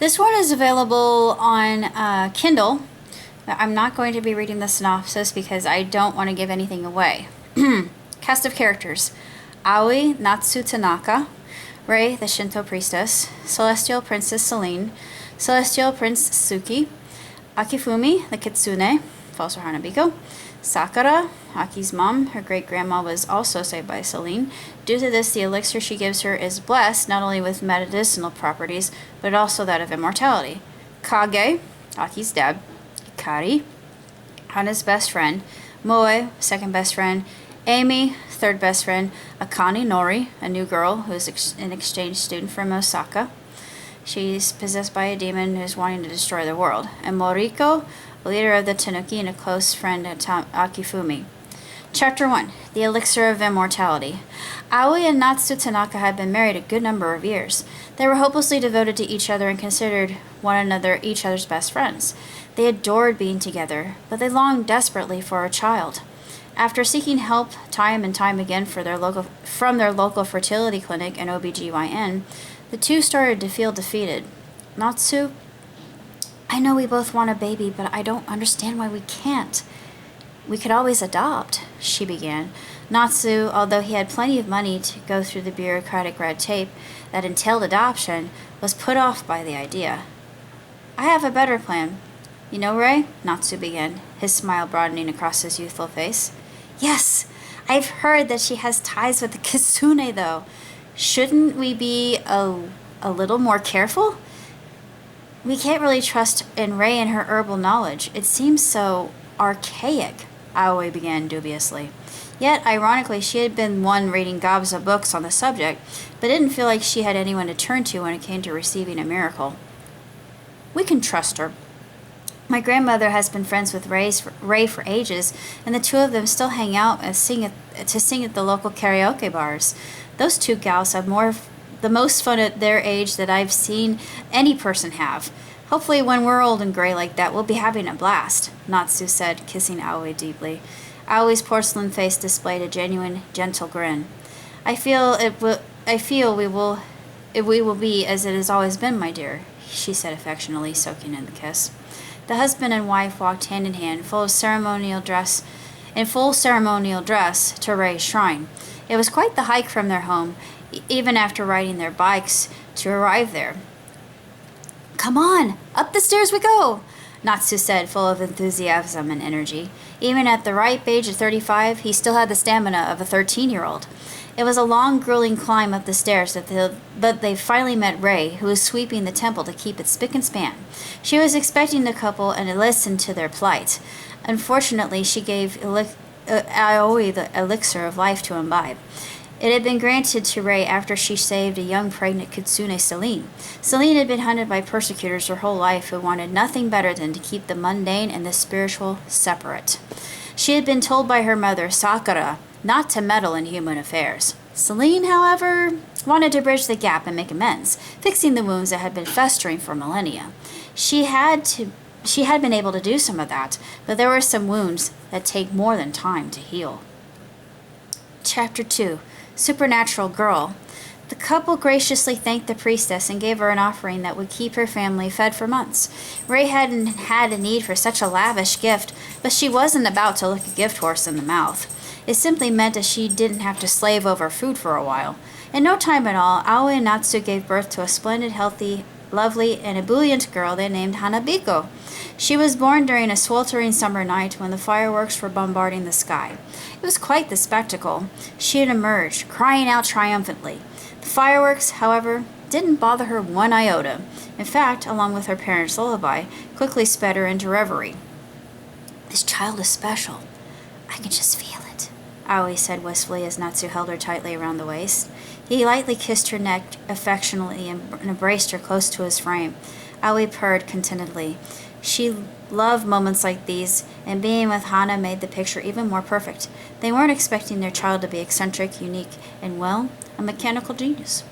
This one is available on Kindle. I'm not going to be reading the synopsis because I don't want to give anything away. Cast of characters: Aoi Natsu Tanaka, Rei, the Shinto priestess, Celestial Princess Celine, Celestial Prince Suki, Akifumi, the Kitsune, falls for Hanabiko, Sakura, Aki's mom. Her great-grandma was also saved by Celine. Due to this, the elixir she gives her is blessed not only with medicinal properties, but also that of immortality. Kage, Aki's dad. Ikari, Hana's best friend. Moe, second best friend. Amy, third best friend. Akane Nori, a new girl who is an exchange student from Osaka. She's possessed by a demon who's wanting to destroy the world. And Moriko, a leader of the Tanuki and a close friend of Akifumi. Chapter 1. The Elixir of Immortality. Aoi and Natsu Tanaka had been married a good number of years. They were hopelessly devoted to each other and considered one another each other's best friends. They adored being together, but they longed desperately for a child. After seeking help time and time again from their local fertility clinic and OBGYN, the two started to feel defeated. Natsu, I know we both want a baby, but I don't understand why we can't. We could always adopt, she began. Natsu, although he had plenty of money to go through the bureaucratic red tape that entailed adoption, was put off by the idea. I have a better plan. You know, Rei? Natsu began, his smile broadening across his youthful face. Yes, I've heard that she has ties with the Kitsune, though. Shouldn't we be a little more careful? We can't really trust in Rei and her herbal knowledge. It seems so archaic, Aoi began dubiously. Yet, ironically, she had been one reading gobs of books on the subject, but didn't feel like she had anyone to turn to when it came to receiving a miracle. We can trust her. My grandmother has been friends with Rei for ages, and the two of them still hang out and sing at the local karaoke bars. Those two gals have the most fun at their age that I've seen any person have. Hopefully when we're old and gray like that, we'll be having a blast, Natsu said, kissing Aoi deeply. Aoi's porcelain face displayed a genuine, gentle grin. I feel we will be as it has always been, my dear, she said affectionately, soaking in the kiss. The husband and wife walked hand in hand, in full ceremonial dress, to Rei's shrine. It was quite the hike from their home, even after riding their bikes to arrive there. Come on, up the stairs we go, Natsu said, full of enthusiasm and energy. Even at the ripe age of 35, he still had the stamina of a 13-year-old. It was a long, grueling climb up the stairs, but they finally met Rei, who was sweeping the temple to keep it spick and span. She was expecting the couple and listened to their plight. Unfortunately, she gave Aoi the elixir of life to imbibe. It had been granted to Rei after she saved a young pregnant Kitsune, Celine. Celine had been hunted by persecutors her whole life who wanted nothing better than to keep the mundane and the spiritual separate. She had been told by her mother, Sakura, not to meddle in human affairs. Celine, however, wanted to bridge the gap and make amends, fixing the wounds that had been festering for millennia. She had been able to do some of that, but there were some wounds that take more than time to heal. Chapter 2. Supernatural Girl. The couple graciously thanked the priestess and gave her an offering that would keep her family fed for months. Rei hadn't had a need for such a lavish gift, but she wasn't about to look a gift horse in the mouth. It simply meant that she didn't have to slave over food for a while. In no time at all, Aoi and Natsu gave birth to a splendid, healthy, lovely, and ebullient girl they named Hanabiko. She was born during a sweltering summer night when the fireworks were bombarding the sky. It was quite the spectacle. She had emerged, crying out triumphantly. The fireworks, however, didn't bother her one iota. In fact, along with her parents' lullaby, quickly sped her into reverie. This child is special. I can just feel it, Aoi said wistfully as Natsu held her tightly around the waist. He lightly kissed her neck affectionately and embraced her close to his frame. Aoi purred contentedly. She loved moments like these, and being with Hana made the picture even more perfect. They weren't expecting their child to be eccentric, unique, and, well, a mechanical genius.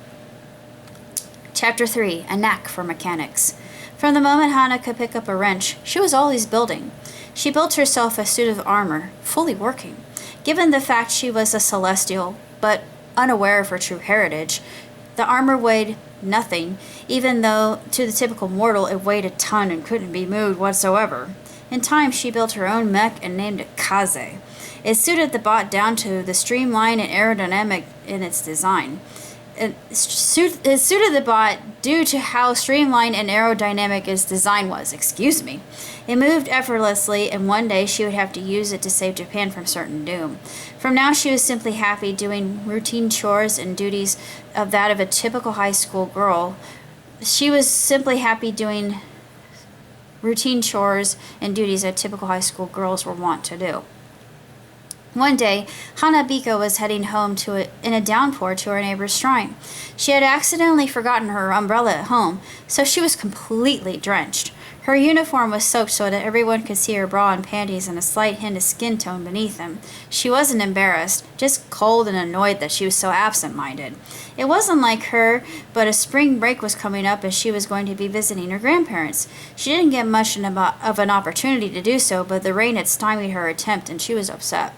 Chapter 3. A Knack for Mechanics. From the moment Hana could pick up a wrench, she was always building. She built herself a suit of armor, fully working. Given the fact she was a celestial, but unaware of her true heritage, the armor weighed nothing, even though to the typical mortal it weighed a ton and couldn't be moved whatsoever. In time, she built her own mech and named it Kaze. It suited the bot down to the streamline and aerodynamic in its design. It suited the bot due to how streamlined and aerodynamic its design was. Excuse me. It moved effortlessly, and one day she would have to use it to save Japan from certain doom. From now, she was simply happy doing routine chores and duties of that of a typical high school girl. She was simply happy doing routine chores and duties that typical high school girls were wont to do. One day, Hanabiko was heading home in a downpour to her neighbor's shrine. She had accidentally forgotten her umbrella at home, so she was completely drenched. Her uniform was soaked so that everyone could see her bra and panties and a slight hint of skin tone beneath them. She wasn't embarrassed, just cold and annoyed that she was so absent-minded. It wasn't like her, but a spring break was coming up as she was going to be visiting her grandparents. She didn't get much of an opportunity to do so, but the rain had stymied her attempt and she was upset.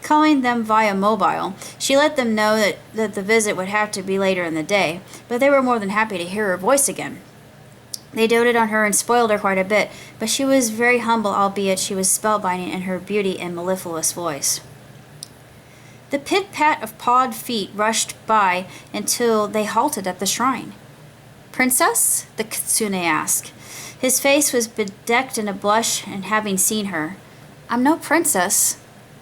Calling them via mobile, she let them know that the visit would have to be later in the day, but they were more than happy to hear her voice again. They doted on her and spoiled her quite a bit, but she was very humble, albeit she was spellbinding in her beauty and mellifluous voice. The pit-pat of pawed feet rushed by until they halted at the shrine. "Princess?" the kitsune asked. His face was bedecked in a blush and having seen her. "I'm no princess,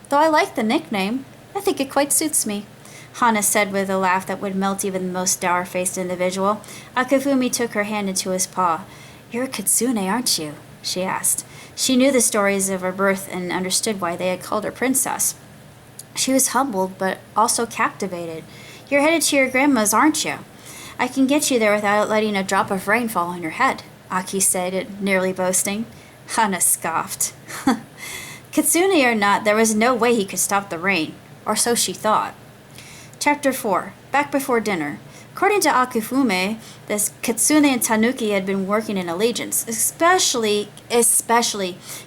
though I like the nickname. I think it quite suits me," Hana said with a laugh that would melt even the most dour-faced individual. Akifumi took her hand into his paw. "You're a kitsune, aren't you?" she asked. She knew the stories of her birth and understood why they had called her princess. She was humbled, but also captivated. "You're headed to your grandma's, aren't you? I can get you there without letting a drop of rain fall on your head," Aki said, nearly boasting. Hana scoffed. Kitsune or not, there was no way he could stop the rain, or so she thought. Chapter 4. Back before dinner. According to Akifume, the Kitsune and Tanuki had been working in allegiance, especially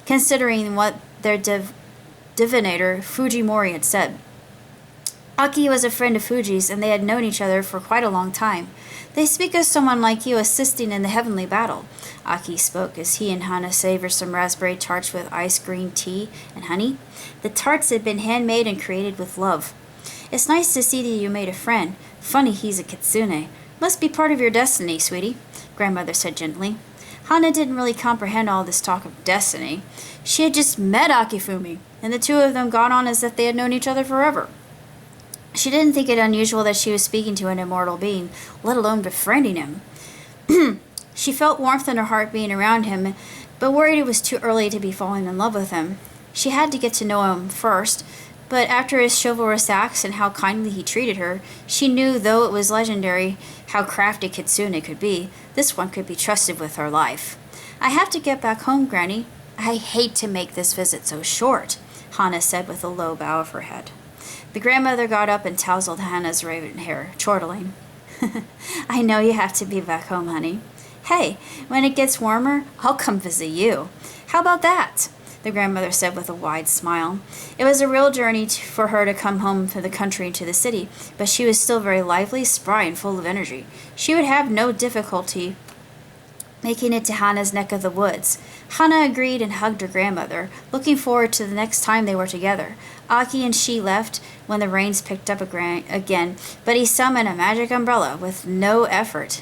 considering what their divinator Fujimori had said. Aki was a friend of Fuji's, and they had known each other for quite a long time. "They speak of someone like you assisting in the heavenly battle," Aki spoke as he and Hana savored some raspberry tarts with ice green tea and honey. The tarts had been handmade and created with love. "It's nice to see that you made a friend. Funny he's a kitsune. Must be part of your destiny, sweetie," grandmother said gently. Hana didn't really comprehend all this talk of destiny. She had just met Akifumi, and the two of them got on as if they had known each other forever. She didn't think it unusual that she was speaking to an immortal being, let alone befriending him. She felt warmth in her heart being around him, but worried it was too early to be falling in love with him. She had to get to know him first, but after his chivalrous acts and how kindly he treated her, she knew, though it was legendary how crafty Kitsune could be, this one could be trusted with her life. "I have to get back home, Granny. I hate to make this visit so short," Hana said with a low bow of her head. The grandmother got up and tousled Hana's raven hair, chortling. "I know you have to be back home, honey. Hey, when it gets warmer, I'll come visit you. How about that?" the grandmother said with a wide smile. It was a real journey for her to come home to the country and to the city, but she was still very lively, spry, and full of energy. She would have no difficulty making it to Hana's neck of the woods. Hana agreed and hugged her grandmother, looking forward to the next time they were together. Aki and she left when the rains picked up again, but he summoned a magic umbrella with no effort.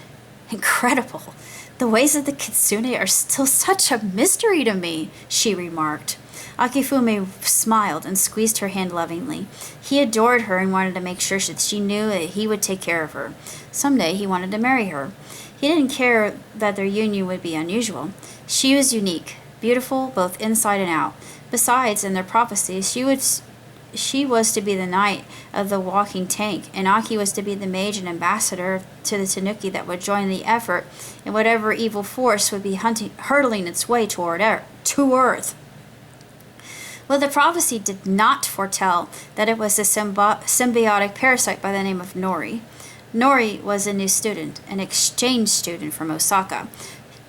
"Incredible! The ways of the kitsune are still such a mystery to me," she remarked. Akifumi smiled and squeezed her hand lovingly. He adored her and wanted to make sure that she knew that he would take care of her. Someday he wanted to marry her. He didn't care that their union would be unusual. She was unique, beautiful both inside and out. Besides, in their prophecies, she was to be the knight of the walking tank, and Aki was to be the mage and ambassador to the Tanuki that would join the effort in whatever evil force would be hurtling its way toward Earth. Well, the prophecy did not foretell that it was a symbiotic parasite by the name of Nori. Nori was a new student, an exchange student from Osaka.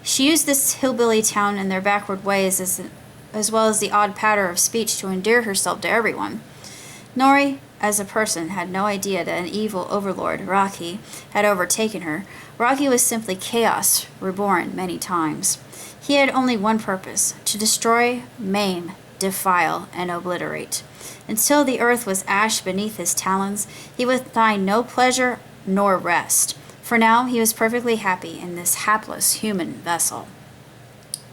She used this hillbilly town and their backward ways as well as the odd patter of speech to endear herself to everyone. Nori, as a person, had no idea that an evil overlord, Raki, had overtaken her. Rocky was simply chaos, reborn many times. He had only one purpose: to destroy, maim, defile, and obliterate. Until the earth was ash beneath his talons, he would find no pleasure nor rest. For now, he was perfectly happy in this hapless human vessel.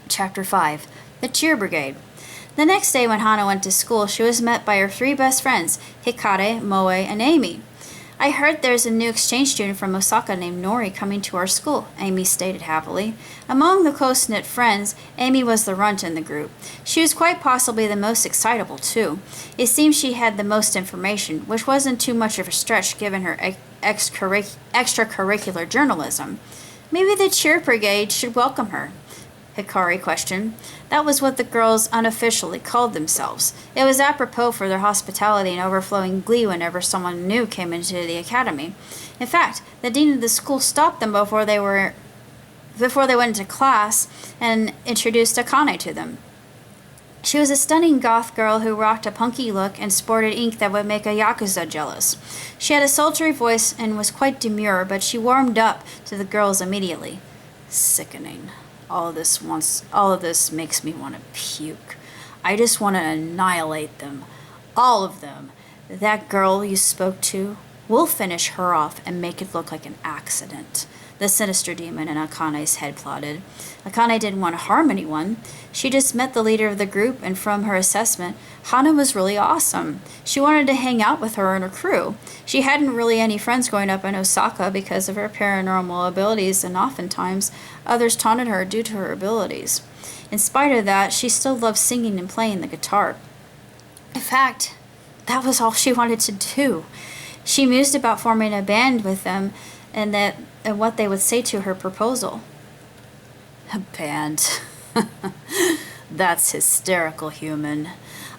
Chapter 5. The Cheer Brigade. The next day when Hana went to school, she was met by her three best friends, Hikare, Moe, and Amy. I heard there's a new exchange student from Osaka named Nori coming to our school, Amy stated happily. Among the close-knit friends, Amy was the runt in the group. She was quite possibly the most excitable, too. It seemed she had the most information, which wasn't too much of a stretch given her extracurricular journalism. Maybe the cheer brigade should welcome her, Hikari questioned. That was what the girls unofficially called themselves. It was apropos for their hospitality and overflowing glee whenever someone new came into the academy. In fact, the dean of the school stopped them before they went into class and introduced Akane to them. She was a stunning goth girl who rocked a punky look and sported ink that would make a yakuza jealous. She had a sultry voice and was quite demure, but she warmed up to the girls immediately. Sickening. All of this makes me want to puke. I just want to annihilate them. All of them. That girl you spoke to, we'll finish her off and make it look like an accident. The sinister demon in Akane's head plotted. Akane didn't want to harm anyone. She just met the leader of the group, and from her assessment, Hana was really awesome. She wanted to hang out with her and her crew. She hadn't really any friends growing up in Osaka because of her paranormal abilities, and oftentimes others taunted her due to her abilities. In spite of that, she still loved singing and playing the guitar. In fact, that was all she wanted to do. She mused about forming a band with them and what they would say to her proposal. A band. That's hysterical, human.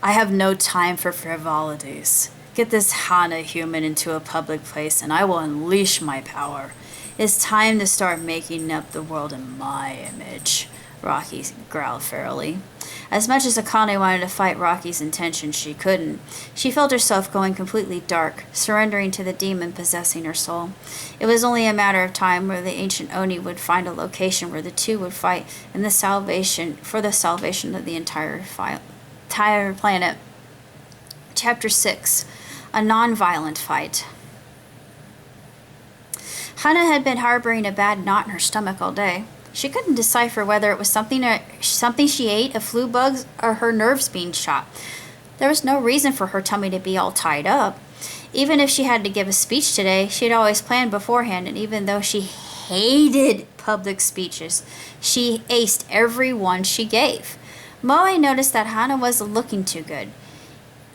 I have no time for frivolities. Get this Hana human into a public place and I will unleash my power. It's time to start making up the world in my image, Rocky growled ferally. As much as Akane wanted to fight Rocky's intentions, she couldn't. She felt herself going completely dark, surrendering to the demon possessing her soul. It was only a matter of time where the ancient Oni would find a location where the two would fight for the salvation of the entire planet. Chapter 6. A non-violent fight. Hana had been harboring a bad knot in her stomach all day. She couldn't decipher whether it was something she ate, a flu bug, or her nerves being shot. There was no reason for her tummy to be all tied up. Even if she had to give a speech today, she had always planned beforehand, and even though she hated public speeches, she aced every one she gave. Moe noticed that Hana wasn't looking too good.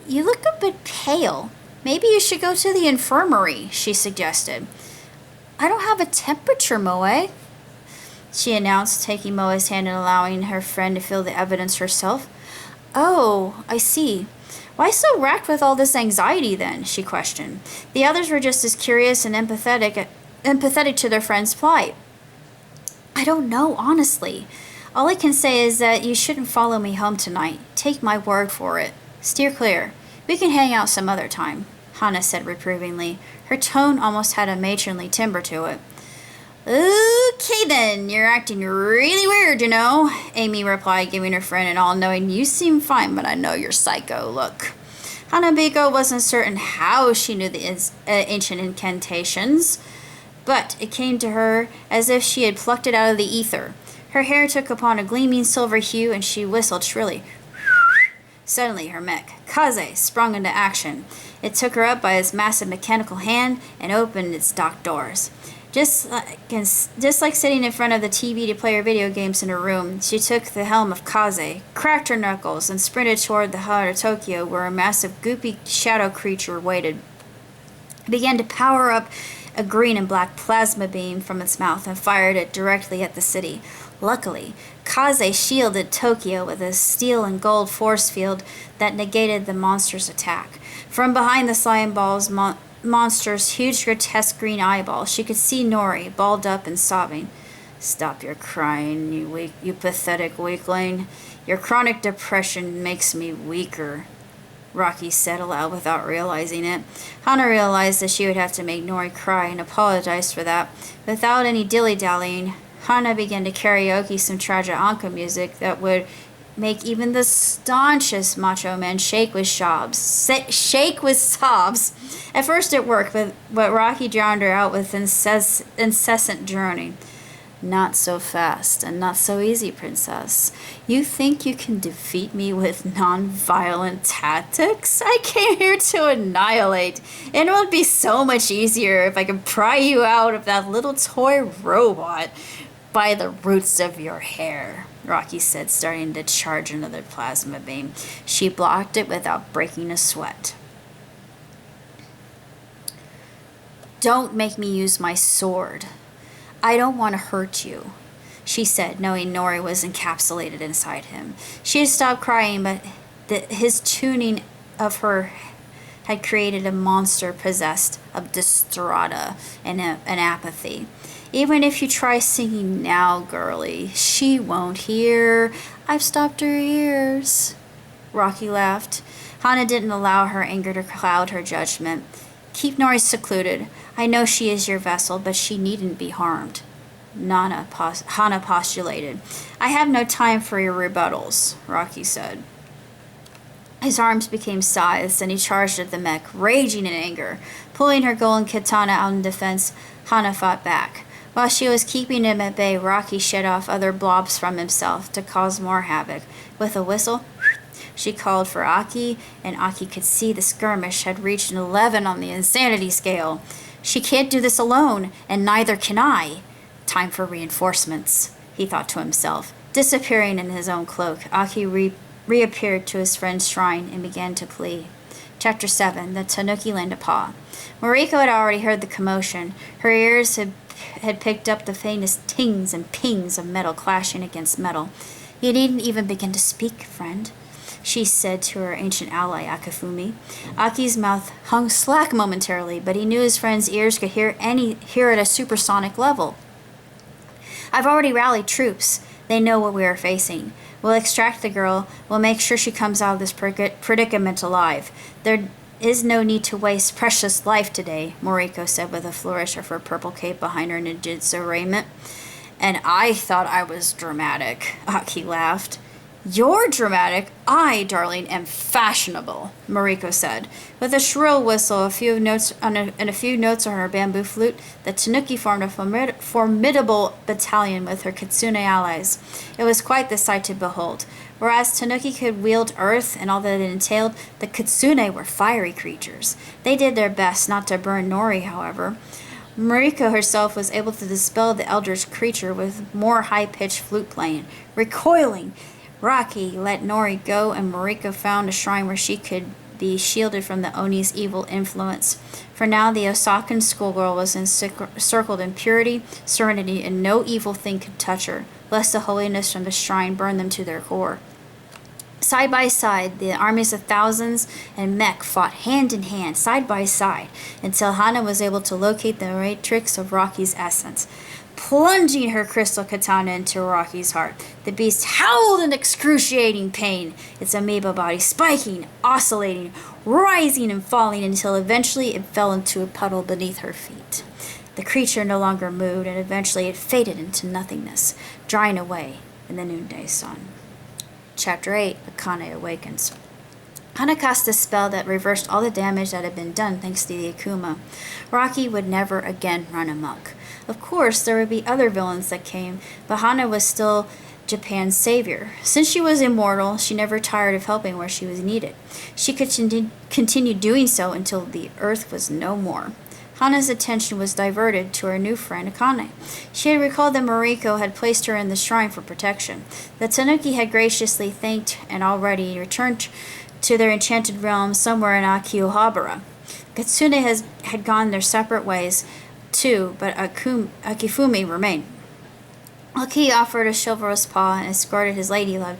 You look a bit pale. Maybe you should go to the infirmary, she suggested. I don't have a temperature, Moe, she announced, taking Moe's hand and allowing her friend to feel the evidence herself. Oh, I see. Why so racked with all this anxiety then? She questioned. The others were just as curious and empathetic to their friend's plight. I don't know, honestly. All I can say is that you shouldn't follow me home tonight. Take my word for it. Steer clear. We can hang out some other time, Hana said reprovingly. Her tone almost had a matronly timbre to it. Okay then, you're acting really weird, you know, Amy replied, giving her friend an all-knowing, you seem fine, but I know you're psycho look. Hanabiko wasn't certain how she knew the ancient incantations, but it came to her as if she had plucked it out of the ether. Her hair took upon a gleaming silver hue, and she whistled shrilly. Suddenly, her mech, Kaze, sprung into action. It took her up by its massive mechanical hand and opened its dock doors. Just like sitting in front of the TV to play her video games in her room, she took the helm of Kaze, cracked her knuckles, and sprinted toward the heart of Tokyo, where a massive, goopy shadow creature waited. It began to power up a green and black plasma beam from its mouth and fired it directly at the city. Luckily, Kaze shielded Tokyo with a steel and gold force field that negated the monster's attack. From behind the slime ball's monster's huge, grotesque green eyeball, she could see Nori, balled up and sobbing. Stop your crying, you pathetic weakling. Your chronic depression makes me weaker. Rocky said aloud without realizing it. Hana realized that she would have to make Nori cry and apologized for that. Without any dilly-dallying, Hana began to karaoke some tragic anka music that would make even the staunchest macho men shake with sobs. At first it worked, but Rocky drowned her out with incessant droning. Not so fast and not so easy, princess. You think you can defeat me with non-violent tactics? I came here to annihilate. And it would be so much easier if I could pry you out of that little toy robot by the roots of your hair, Rocky said, starting to charge another plasma beam. She blocked it without breaking a sweat. Don't make me use my sword. I don't want to hurt you, she said, knowing Nori was encapsulated inside him. She had stopped crying, but his tuning of her had created a monster possessed of distraught and apathy. Even if you try singing now, girlie, she won't hear. I've stopped her ears. Rocky laughed. Hana didn't allow her anger to cloud her judgment. Keep Nori secluded. I know she is your vessel, but she needn't be harmed. Hana postulated. I have no time for your rebuttals, Rocky said. His arms became scythes, and he charged at the mech, raging in anger. Pulling her golden katana out in defense, Hana fought back. While she was keeping him at bay, Rocky shed off other blobs from himself to cause more havoc. With a whistle, she called for Aki, and Aki could see the skirmish had reached an 11 on the insanity scale. She can't do this alone, and neither can I. Time for reinforcements, he thought to himself. Disappearing in his own cloak, Aki reappeared to his friend's shrine and began to plead. Chapter 7, The Tanuki Land of Paw. Mariko had already heard the commotion. Her ears had picked up the faintest tings and pings of metal clashing against metal. You needn't even begin to speak, friend, she said to her ancient ally, Akifumi. Aki's mouth hung slack momentarily, but he knew his friend's ears could hear at a supersonic level. I've already rallied troops. They know what we are facing. We'll extract the girl. We'll make sure she comes out of this predicament alive. There is no need to waste precious life today, Moriko said with a flourish of her purple cape behind her ninjutsu raiment. And I thought I was dramatic, Aki laughed. You're dramatic. I, darling, am fashionable, Mariko said. With a shrill whistle, a few notes on her bamboo flute, the Tanuki formed a formidable battalion with her Kitsune allies. It was quite the sight to behold. Whereas Tanuki could wield earth and all that it entailed, the Kitsune were fiery creatures. They did their best not to burn Nori, however. Mariko herself was able to dispel the eldritch creature with more high-pitched flute playing. Recoiling, Rocky let Nori go, and Mariko found a shrine where she could be shielded from the Oni's evil influence. For now, the Osakan schoolgirl was encircled in purity, serenity, and no evil thing could touch her, lest the holiness from the shrine burn them to their core. Side by side, the armies of thousands and mech fought hand in hand, side by side, until Hana was able to locate the matrix of Rocky's essence. Plunging her crystal katana into Rocky's heart, the beast howled in excruciating pain, its amoeba body spiking, oscillating, rising and falling until eventually it fell into a puddle beneath her feet. The creature no longer moved, and eventually it faded into nothingness, drying away in the noonday sun. Chapter 8, Akane Awakens. Hana cast a spell that reversed all the damage that had been done thanks to the Akuma. Rocky would never again run amok. Of course, there would be other villains that came, but Hana was still Japan's savior. Since she was immortal, she never tired of helping where she was needed. She could continue doing so until the earth was no more. Hana's attention was diverted to her new friend Akane. She had recalled that Mariko had placed her in the shrine for protection. The Tanuki had graciously thanked and already returned to their enchanted realm somewhere in Akihabara. Kitsune had gone their separate ways too, but Akifumi remained. Aki offered a chivalrous paw and escorted his lady love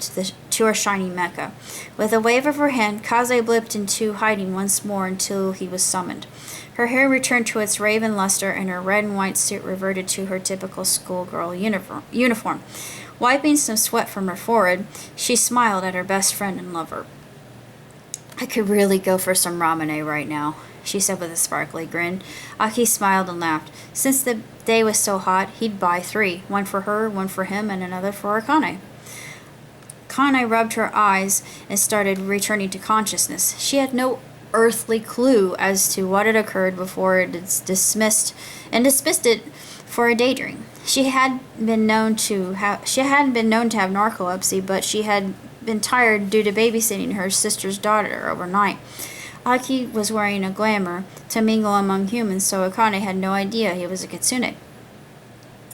to her shining Mecca. With a wave of her hand, Kaze blipped into hiding once more until he was summoned. Her hair returned to its raven luster, and her red and white suit reverted to her typical schoolgirl uniform. Wiping some sweat from her forehead, she smiled at her best friend and lover. I could really go for some ramune right now, she said with a sparkly grin. Aki smiled and laughed. Since the day was so hot, he'd buy 3, one for her, one for him, and another for Akane. Akane rubbed her eyes and started returning to consciousness. She had no earthly clue as to what had occurred before it dismissed it for a daydream. She hadn't been known to have narcolepsy, but she had been tired due to babysitting her sister's daughter overnight. Aki was wearing a glamour to mingle among humans, so Akane had no idea he was a kitsune.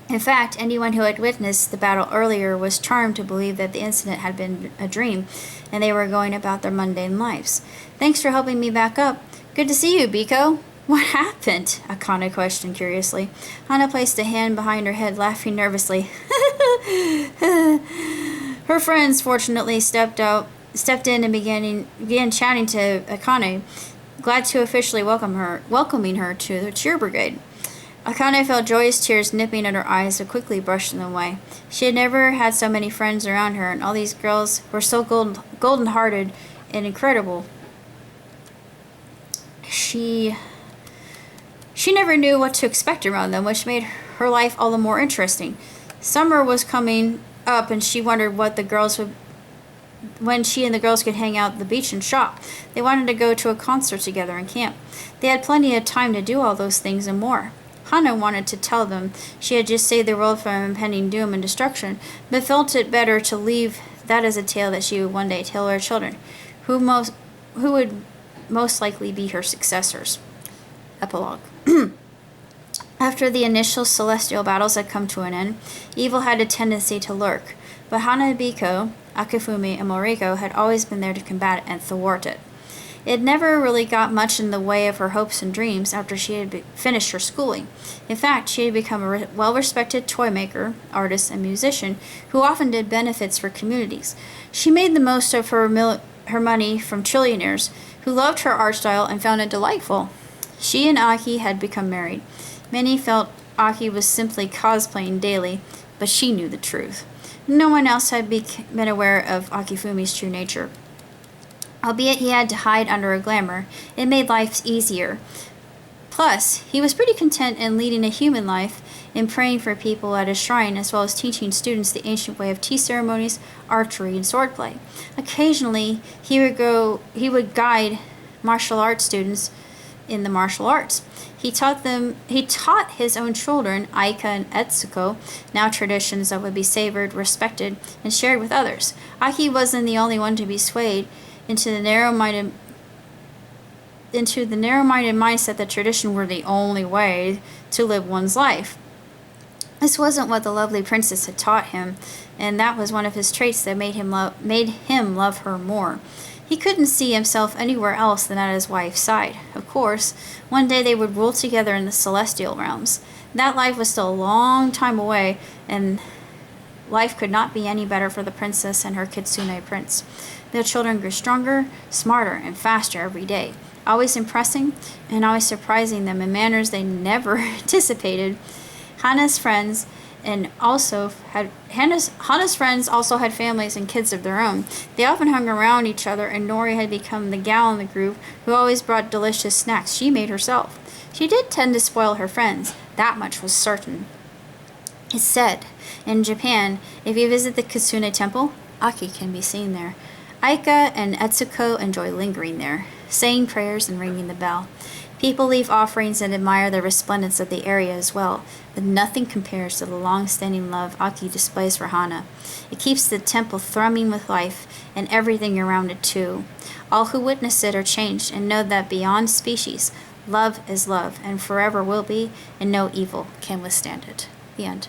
In fact, anyone who had witnessed the battle earlier was charmed to believe that the incident had been a dream, and they were going about their mundane lives. Thanks for helping me back up. Good to see you, Biko. What happened? Akane questioned curiously. Hana placed a hand behind her head, laughing nervously. Her friends fortunately stepped in and began chatting to Akane, glad to officially welcoming her to the cheer brigade. Akane felt joyous tears nipping at her eyes but quickly brushed them away. She had never had so many friends around her, and all these girls were so golden-hearted and incredible. She never knew what to expect around them, which made her life all the more interesting. Summer was coming up, and she wondered when she and the girls could hang out at the beach and shop. They wanted to go to a concert together and camp. They had plenty of time to do all those things and more. Hana wanted to tell them she had just saved the world from impending doom and destruction, but felt it better to leave that as a tale that she would one day tell her children, who would most likely be her successors. Epilogue. After the initial celestial battles had come to an end, evil had a tendency to lurk, but Hanabiko, Akifumi, and Moriko had always been there to combat it and thwart it. It never really got much in the way of her hopes and dreams after she had finished her schooling. In fact, she had become a well-respected toy maker, artist, and musician who often did benefits for communities. She made the most of her money from trillionaires who loved her art style and found it delightful. She and Aki had become married. Many felt Aki was simply cosplaying daily, but she knew the truth. No one else had been aware of Akifumi's true nature. Albeit he had to hide under a glamour, it made life easier. Plus, he was pretty content in leading a human life and praying for people at his shrine, as well as teaching students the ancient way of tea ceremonies, archery, and swordplay. Occasionally, he would guide martial arts students in the martial arts. He taught his own children, Aika and Etsuko, now traditions that would be savored, respected, and shared with others. Aki wasn't the only one to be swayed into the narrow-minded mindset that tradition were the only way to live one's life. This wasn't what the lovely princess had taught him, and that was one of his traits that made him love her more. He couldn't see himself anywhere else than at his wife's side. Of course, one day they would rule together in the celestial realms. That life was still a long time away, and life could not be any better for the princess and her kitsune prince. Their children grew stronger, smarter, and faster every day, always impressing and always surprising them in manners they never anticipated. Hana's friends also had families and kids of their own. They often hung around each other, and Nori had become the gal in the group who always brought delicious snacks she made herself. She did tend to spoil her friends, that much was certain. It's said, in Japan, if you visit the Kitsune temple, Aki can be seen there. Aika and Etsuko enjoy lingering there, saying prayers and ringing the bell. People leave offerings and admire the resplendence of the area as well, but nothing compares to the long-standing love Aki displays for Hana. It keeps the temple thrumming with life, and everything around it too. All who witness it are changed and know that beyond species, love is love, and forever will be, and no evil can withstand it. The end.